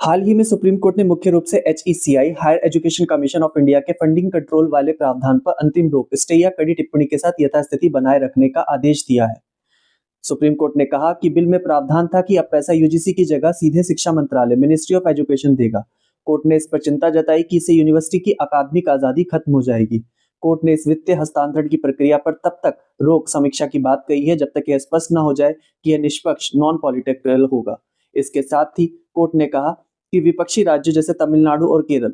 हाल ही में supreme court ने मुख्य रूप से HECI higher education commission of India के फंडिंग कंट्रोल वाले प्रावधान पर अंतिम रोक स्टे या कड़ी टिप्पणी के साथ यथास्थिति बनाए रखने का आदेश दिया है। सुप्रीम कोर्ट ने कहा कि बिल में प्रावधान था कि अब पैसा यूजीसी की जगह सीधे शिक्षा मंत्रालय मिनिस्ट्री ऑफ एजुकेशन देगा। कोर्ट ने इस पर चिंता जताई कि इससे यूनिवर्सिटी की अकादमिक आजादी खत्म हो जाएगी। कोर्ट ने इस वित्तीय हस्तांतरण की प्रक्रिया पर तब तक रोक समीक्षा की बात कही है जब तक यह स्पष्ट न हो जाए कि यह निष्पक्ष नॉन पॉलिटिकल होगा। इसके साथ ही कोर्ट ने कहा कि विपक्षी राज्यों जैसे तमिलनाडु और केरल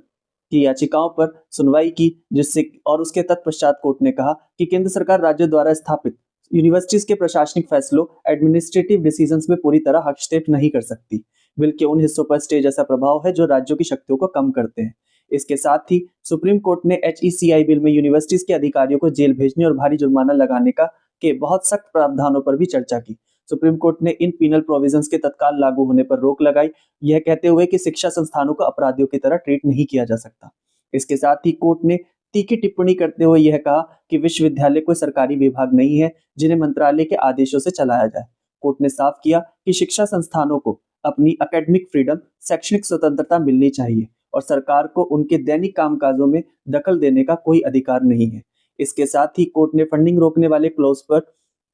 की याचिकाओं पर सुनवाई की, जिससे और उसके तत्पश्चात कोर्ट ने कहा कि केंद्र सरकार राज्यों द्वारा स्थापित यूनिवर्सिटीज के प्रशासनिक फैसलों एडमिनिस्ट्रेटिव डिसीजंस में पूरी तरह हस्तक्षेप नहीं कर सकती। बिल के उन हिस्सों पर स्टे जैसा प्रभाव है जो राज्यों की शक्तियों को कम करते हैं। इसके साथ ही सुप्रीम कोर्ट ने एचईसीआई बिल में यूनिवर्सिटीज के अधिकारियों को जेल भेजने और भारी जुर्माना लगाने का के बहुत सख्त प्रावधानों पर भी चर्चा की। सुप्रीम कोर्ट ने इन पीनल प्रोविजंस के तत्काल लागू होने पर रोक लगाई, यह कहते हुए कि शिक्षा संस्थानों को अपराधियों की तरह ट्रीट नहीं किया जा सकता। इसके साथ ही कोर्ट ने तीखी टिप्पणी करते हुए यह कहा कि विश्वविद्यालय कोई सरकारी विभाग नहीं है जिन्हें मंत्रालय के आदेशों से चलाया जाए। कोर्ट ने साफ किया कि शिक्षा संस्थानों को अपनी एकेडमिक फ्रीडम, शैक्षणिक स्वतंत्रता मिलनी चाहिए और सरकार को उनके दैनिक कामकाजों में दखल देने का कोई अधिकार नहीं है। इसके साथ ही कोर्ट ने फंडिंग रोकने वाले क्लॉज पर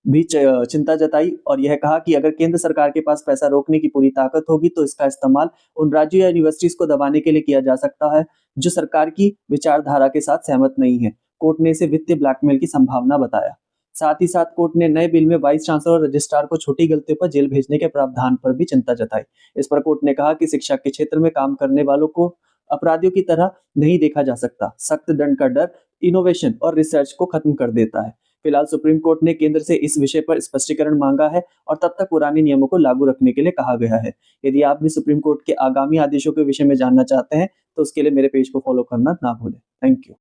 भी चिंता जताई और यह कहा कि अगर केंद्र सरकार के पास पैसा रोकने की पूरी ताकत होगी तो इसका इस्तेमाल उन राज्यों या यूनिवर्सिटीज को दबाने के लिए किया जा सकता है जो सरकार की विचारधारा के साथ सहमत नहीं है। कोर्ट ने इसे वित्तीय ब्लैकमेल की संभावना बताया। साथ ही साथ कोर्ट ने नए बिल में वाइस चांसलर और रजिस्ट्रार को छोटी गलतियों पर जेल भेजने के प्रावधान पर भी चिंता जताई। इस पर कोर्ट ने कहा कि शिक्षा के क्षेत्र में काम करने वालों को अपराधियों की तरह नहीं देखा जा सकता। सख्त दंड का डर इनोवेशन और रिसर्च को खत्म कर देता है। फिलहाल सुप्रीम कोर्ट ने केंद्र से इस विषय पर स्पष्टीकरण मांगा है और तब तक पुराने नियमों को लागू रखने के लिए कहा गया है। यदि आप भी सुप्रीम कोर्ट के आगामी आदेशों के विषय में जानना चाहते हैं तो उसके लिए मेरे पेज को फॉलो करना ना भूलें। Thank you.